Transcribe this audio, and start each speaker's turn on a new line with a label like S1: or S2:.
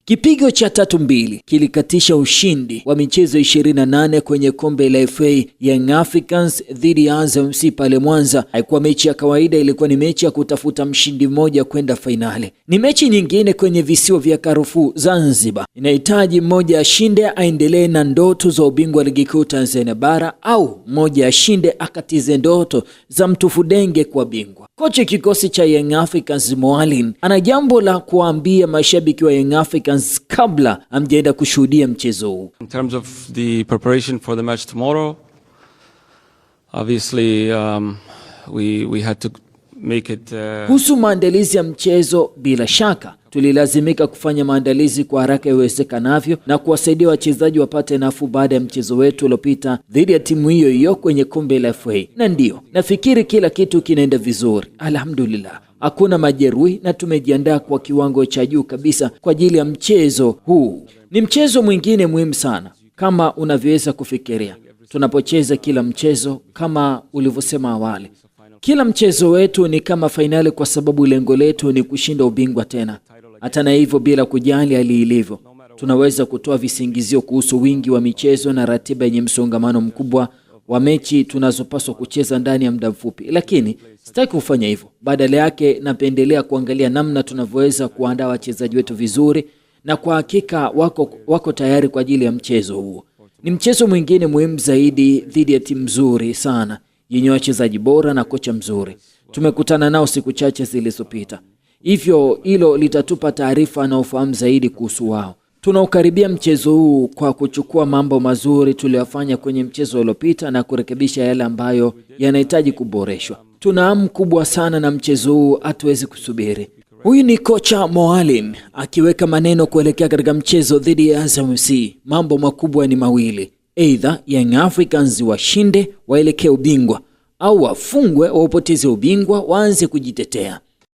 S1: Kipigo cha 3-2 kilikatisha ushindi wa michezo 28 kwenye kombe la FA Young Africans dhidi ya Azam FC pale Mwanza. Haikuwa mechi ya kawaida, ilikuwa ni mechi ya kutafuta mshindi mmoja kwenda fainali. Ni mechi nyingine kwenye visiwa vya Karafuu Zanzibar. Inahitaji mmoja ashinde aendelee na ndoto za ubingwa ligi kuu Tanzania bara, au mmoja ashinde akatize ndoto za Mtufudenge kwa bingwa. Kocha kikosi cha Young Africans Moalin ana jambo la kuambia mashabiki wa Young Africans kabla amjaenda kushuhudia mchezo huu.
S2: In terms of the preparation for the match tomorrow, obviously we had to make it
S1: kuhusu maandalizi ya mchezo, bila shaka tulilazimika kufanya maandalizi kwa haraka iwezekanavyo na kuwasaidia wachezaji wapate nafuu baada ya mchezo wetu uliopita dhidi ya timu hiyo hiyo kwenye kombe la FA. Na ndio, nafikiri kila kitu kinaenda vizuri. Alhamdulillah. Hakuna majeruhi na tumejiandaa kwa kiwango cha juu kabisa kwa ajili ya mchezo huu. Ni mchezo mwingine muhimu sana kama unavyoweza kufikiria. Tunapocheza kila mchezo, kama ulivyosema awali, kila mchezo wetu ni kama fainali, kwa sababu lengo letu ni kushinda ubingwa tena. Hata na hivyo, bila kujali hali ilivyo, tunaweza kutoa visingizio kuhusu wingi wa michezo na ratiba yenye msongamano mkubwa wa mechi tunazopaswa kucheza ndani ya muda mfupi, lakini sitaki kufanya hivyo. Badala yake, napendelea kuangalia namna tunavyoweza kuandaa wachezaji wetu vizuri, na kwa hakika wako tayari kwa ajili ya mchezo huo. Ni mchezo mwingine muhimu zaidi dhidi ya timu nzuri sana yenye wachezaji bora na kocha mzuri. Tumekutana nao siku chache zilizopita, hivyo hilo litatupa taarifa na ufahamu zaidi kuhusu wao. Tunaukaribia mchezo huu kwa kuchukua mambo mazuri tuliyofanya kwenye mchezo uliopita na kurekebisha yale ambayo yanahitaji kuboreshwa. Tuna hamu kubwa sana na mchezo huu, hatuwezi kusubiri. Huyu ni kocha Moalin akiweka maneno kuelekea katika mchezo dhidi ya Azam FC. Mambo makubwa ni mawili: either Young Africans washinde waelekee ubingwa, au wafungwe waupoteze ubingwa waanze kujitetea.